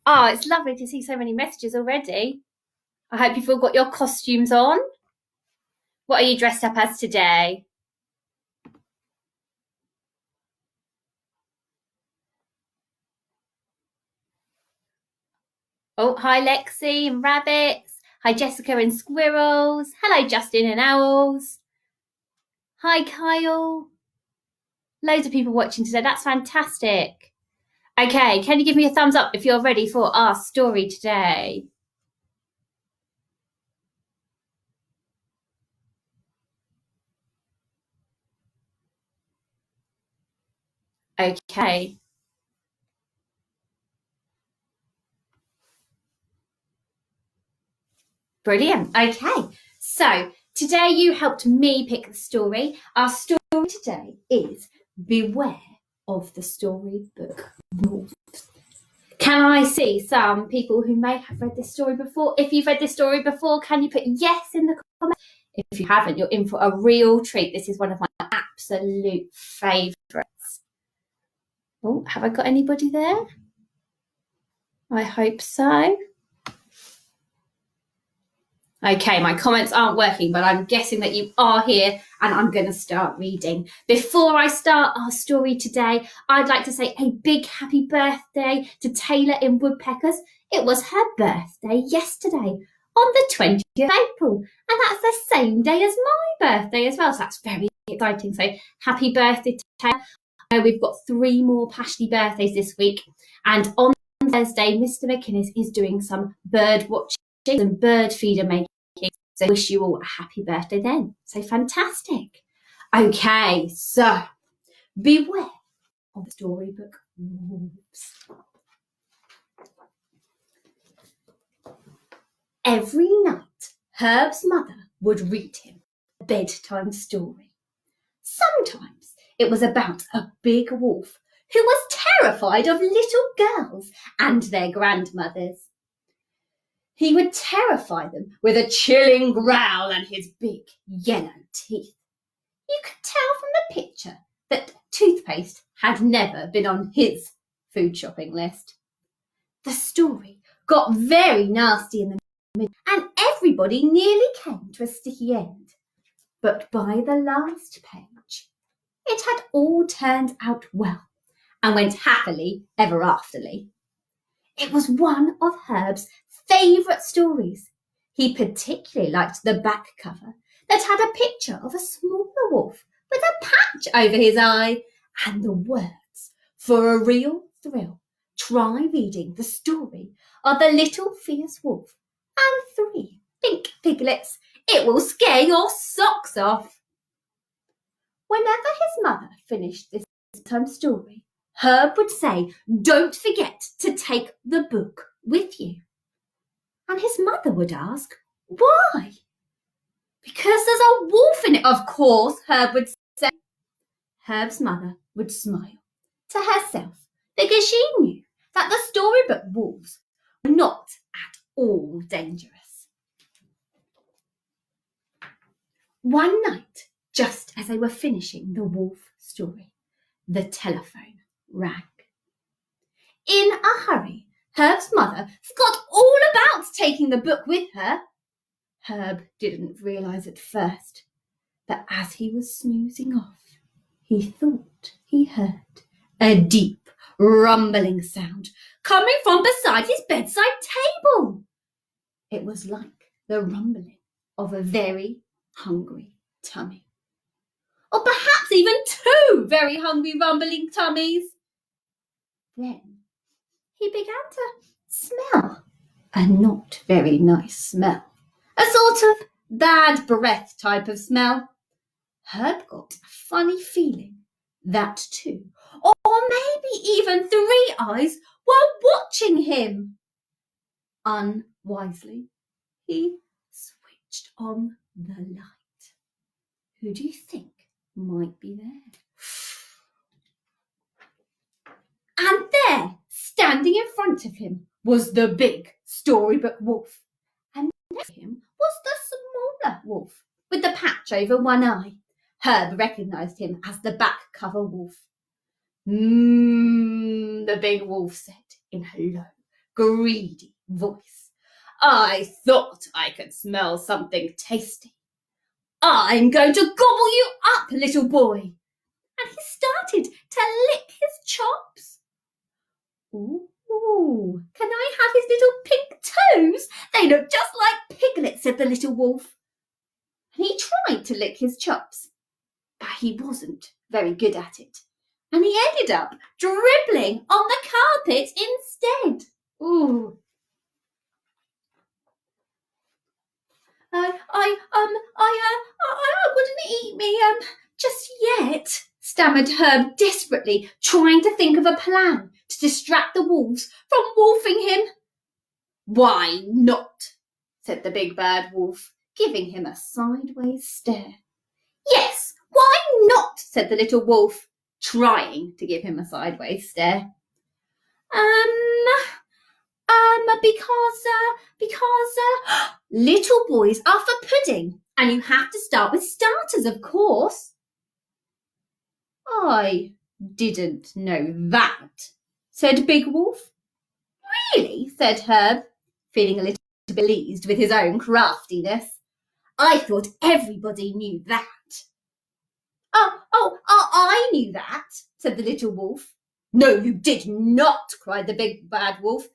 Oh, it's lovely to see so many messages already. I hope you've all got your costumes on. What are you dressed up as today? Oh, hi Lexi and rabbits. Hi Jessica and squirrels. Hello Justin and owls. Hi Kyle. Loads of people watching today. That's fantastic. Okay, can you give me a thumbs up if you're ready for our story today? Okay. Brilliant. Okay. So today you helped me pick the story. Our story today is Beware of the Storybook Rules. Can I see some people who may have read this story before? If you've read this story before, can you put yes in the comments? If you haven't, you're in for a real treat. This is one of my absolute favourites. Oh, have I got anybody there? I hope so. Okay, my comments aren't working, but I'm guessing that you are here and I'm going to start reading. Before I start our story today, I'd like to say a big happy birthday to Taylor in Woodpeckers. It was her birthday yesterday on the 20th of April, and that's the same day as my birthday as well, so that's very exciting. So happy birthday to Taylor. We've got 3 more Pashley birthdays this week, and on Thursday, Mr. McInnes is doing some bird watching and bird feeder making. So wish you all a happy birthday then. So fantastic. Okay, so beware of the storybook wolves. Every night, Herb's mother would read him a bedtime story. Sometimes it was about a big wolf who was terrified of little girls and their grandmothers. He would terrify them with a chilling growl and his big yellow teeth. You could tell from the picture that toothpaste had never been on his food shopping list. The story got very nasty in the middle, and everybody nearly came to a sticky end. But by the last page, it had all turned out well and went happily ever afterly. It was one of Herb's favourite stories. He particularly liked the back cover that had a picture of a smaller wolf with a patch over his eye and the words, "For a real thrill, try reading the story of the little fierce wolf and 3 pink piglets. It will scare your socks off." Whenever his mother finished this time story, Herb would say, "Don't forget to take the book with you." And his mother would ask, "Why?" "Because there's a wolf in it, of course," Herb would say. Herb's mother would smile to herself because she knew that the storybook wolves were not at all dangerous. One night, just as they were finishing the wolf story, the telephone rang. In a hurry, Herb's mother forgot all about taking the book with her. Herb didn't realise at first, but as he was snoozing off, he thought he heard a deep, rumbling sound coming from beside his bedside table. It was like the rumbling of a very hungry tummy. Or perhaps even 2 very hungry, rumbling tummies. Then he began to smell a not very nice smell. A sort of bad breath type of smell. Herb got a funny feeling that 2, or maybe even 3 eyes were watching him. Unwisely, he switched on the light. Who do you think might be there? And there, standing in front of him, was the big storybook wolf. And next to him was the smaller wolf with the patch over one eye. Herb recognised him as the back cover wolf. The big wolf said in a low, greedy voice. "I thought I could smell something tasty. I'm going to gobble you up, little boy." And he started to lick his chops. "Ooh, can I have his little pink toes? They look just like piglets," said the little wolf. And he tried to lick his chops, but he wasn't very good at it. And he ended up dribbling on the carpet instead. Ooh. I wouldn't eat me, just yet," stammered Herb desperately, trying to think of a plan to distract the wolves from wolfing him. "Why not?" said the big bad wolf, giving him a sideways stare. "Yes, why not?" said the little wolf, trying to give him a sideways stare. Because little boys are for pudding, and you have to start with starters, of course." "I didn't know that," said Big Wolf. "Really?" said Herb, feeling a little pleased with his own craftiness. "I thought everybody knew that." Oh, I knew that," said the little wolf. "No, you did not," cried the big bad wolf,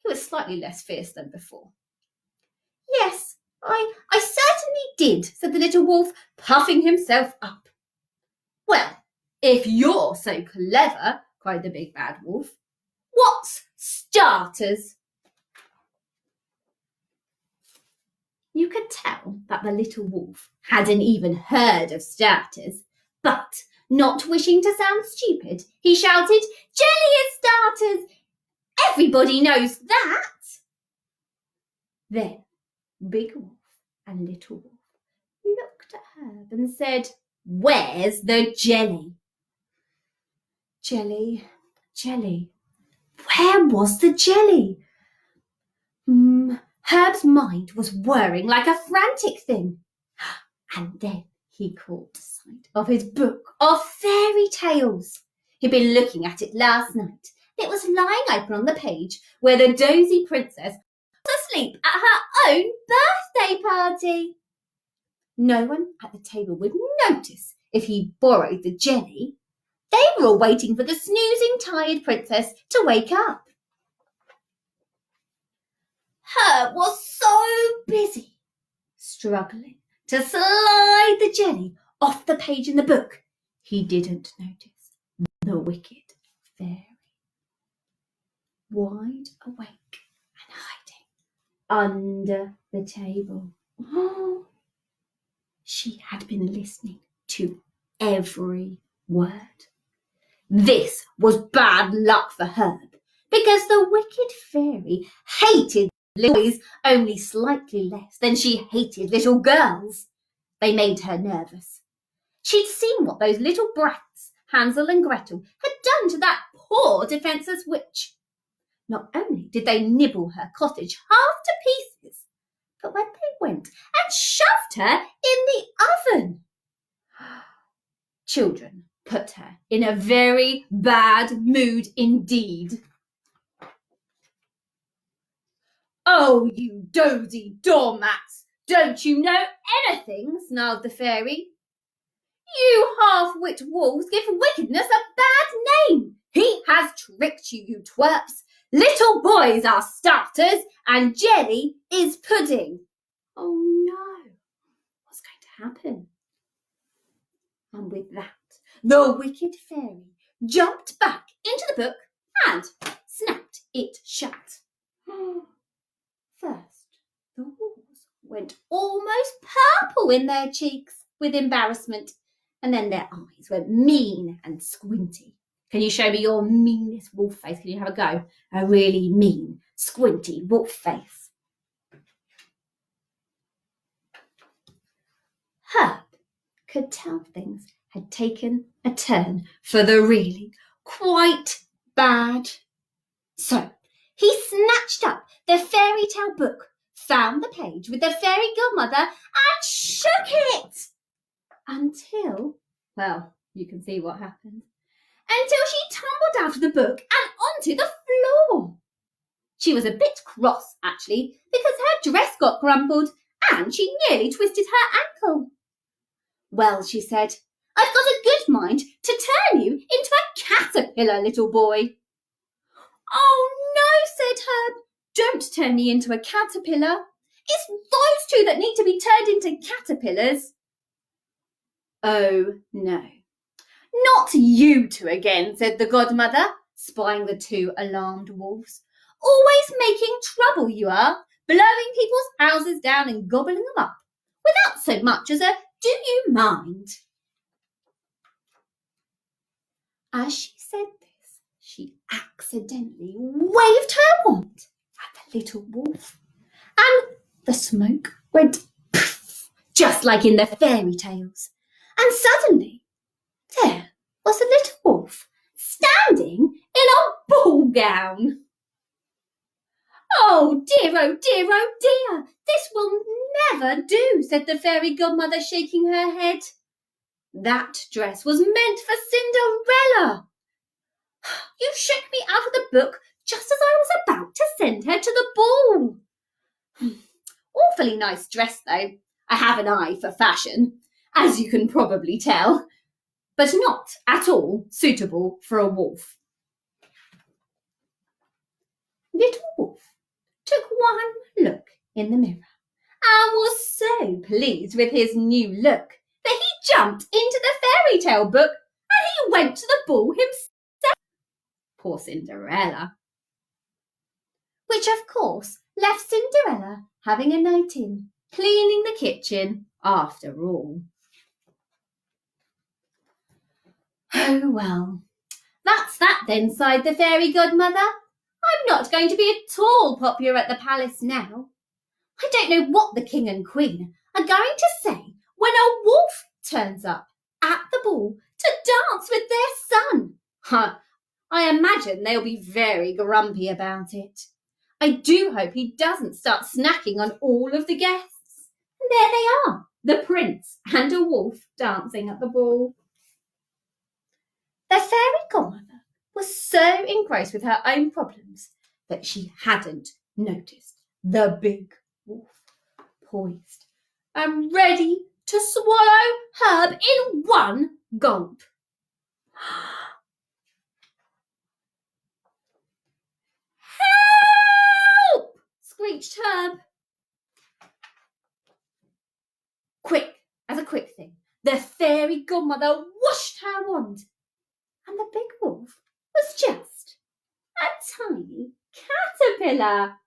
who was slightly less fierce than before. "Yes, I certainly did," said the little wolf, puffing himself up. "Well, if you're so clever," cried the big bad wolf, "what's starters?" You could tell that the little wolf hadn't even heard of starters, but not wishing to sound stupid, he shouted, "Jelly is starters! Everybody knows that!" Then Big Wolf and Little Wolf looked at Herb and said, "Where's the jelly?" Jelly. Where was the jelly? Herb's mind was whirring like a frantic thing. And then he caught sight of his book of fairy tales. He'd been looking at it last night. It was lying open on the page where the dozy princess was asleep at her own birthday party. No one at the table would notice if he borrowed the jelly. They were all waiting for the snoozing, tired princess to wake up. Herb was so busy struggling to slide the jelly off the page in the book, he didn't notice the wicked fairy, wide awake and hiding under the table. She had been listening to every word. This was bad luck for Herb, because the wicked fairy hated little boys only slightly less than she hated little girls. They made her nervous. She'd seen what those little brats, Hansel and Gretel, had done to that poor defenceless witch. Not only did they nibble her cottage half to pieces, but when they went and shoved her in the oven. Children put her in a very bad mood indeed. "Oh, you dozy doormats, don't you know anything?" snarled the fairy. "You half-wit wolves give wickedness a bad name. He has tricked you, you twerps. Little boys are starters and jelly is pudding." Oh no, what's going to happen? And with that, the wicked fairy jumped back into the book and snapped it shut. First, the wolves went almost purple in their cheeks with embarrassment, and then their eyes went mean and squinty. Can you show me your meanest wolf face? Can you have a go? A really mean, squinty wolf face. Herb could tell things had taken a turn for the really quite bad. So he snatched up the fairy tale book, found the page with the fairy godmother and shook it until, well, you can see what happened, until she tumbled out of the book and onto the floor. She was a bit cross, actually, because her dress got crumpled and she nearly twisted her ankle. "Well," she said, "I've got a good mind to turn you into a caterpillar, little boy." "Oh, no," said Herb. "Don't turn me into a caterpillar. It's those two that need to be turned into caterpillars." "Oh, no. Not you two again," said the godmother, spying the two alarmed wolves. "Always making trouble, you are, blowing people's houses down and gobbling them up, without so much as a 'do you mind?'" As she said this, she accidentally waved her wand at the little wolf, and the smoke went poof, just like in the fairy tales. And suddenly, there was a little wolf standing in a ball gown. "Oh dear, oh dear, oh dear, this will never do," said the fairy godmother, shaking her head. "That dress was meant for Cinderella. You shook me out of the book just as I was about to send her to the ball." "Awfully nice dress, though. I have an eye for fashion, as you can probably tell, but not at all suitable for a wolf." Little Wolf took one look in the mirror and was so pleased with his new look that he jumped into the fairy tale book and he went to the ball himself. Poor Cinderella. Which, of course, left Cinderella having a night in, cleaning the kitchen after all. "Oh, well, that's that then," sighed the fairy godmother. "I'm not going to be at all popular at the palace now. I don't know what the king and queen are going to say when a wolf turns up at the ball to dance with their son. I imagine they'll be very grumpy about it. I do hope he doesn't start snacking on all of the guests." And there they are, the prince and a wolf dancing at the ball. The fairy godmother was so engrossed with her own problems that she hadn't noticed the big wolf poised and ready to swallow Herb in one gulp. "Help!" screeched Herb. Quick as a quick thing, the fairy godmother whooshed her wand, and the big wolf was just a tiny caterpillar.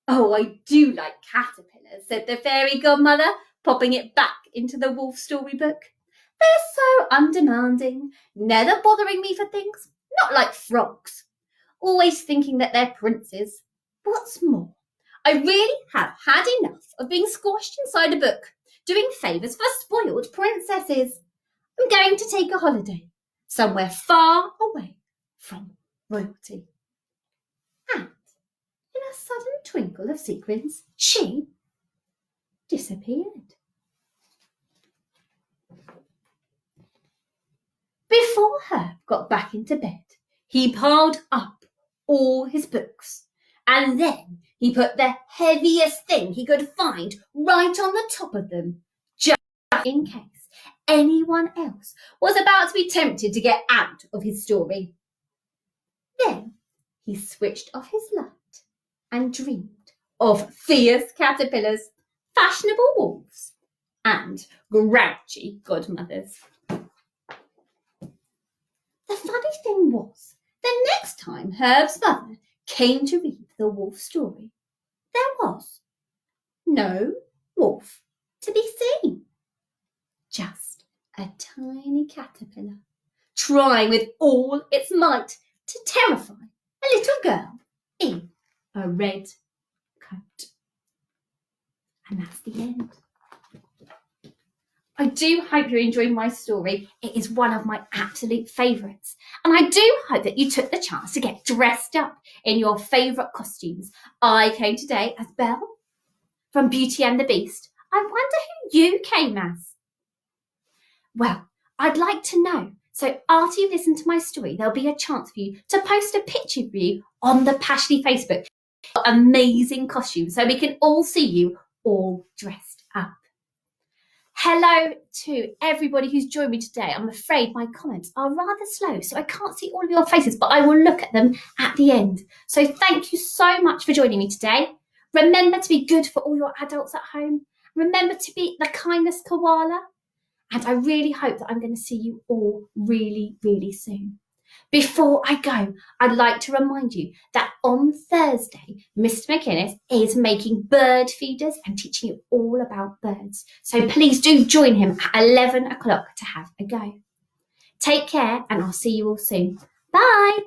"Oh, I do like caterpillars," said the fairy godmother, popping it back into the wolf storybook. "They're so undemanding, never bothering me for things, not like frogs, always thinking that they're princes. What's more, I really have had enough of being squashed inside a book, doing favours for spoiled princesses. I'm going to take a holiday, somewhere far away from royalty." And in a sudden twinkle of sequins, she disappeared. Before Herb got back into bed, he piled up all his books, and then he put the heaviest thing he could find right on the top of them, just in case anyone else was about to be tempted to get out of his story. Then he switched off his light and dreamed of fierce caterpillars, fashionable wolves, and grouchy godmothers. The funny thing was, the next time Herb's mother came to read the wolf story, there was no wolf to be seen. Just a tiny caterpillar trying with all its might to terrify a little girl in a red coat. And that's the end. I do hope you're enjoying my story. It is one of my absolute favourites. And I do hope that you took the chance to get dressed up in your favourite costumes. I came today as Belle from Beauty and the Beast. I wonder who you came as. Well, I'd like to know. So after you listen to my story, there'll be a chance for you to post a picture of you on the Pashley Facebook. Amazing costumes, so we can all see you all dressed up. Hello to everybody who's joined me today. I'm afraid my comments are rather slow, so I can't see all of your faces, but I will look at them at the end. So thank you so much for joining me today. Remember to be good for all your adults at home. Remember to be the kindness koala. And I really hope that I'm going to see you all really, really soon. Before I go, I'd like to remind you that on Thursday, Mr. McInnes is making bird feeders and teaching you all about birds. So please do join him at 11 o'clock to have a go. Take care, and I'll see you all soon. Bye.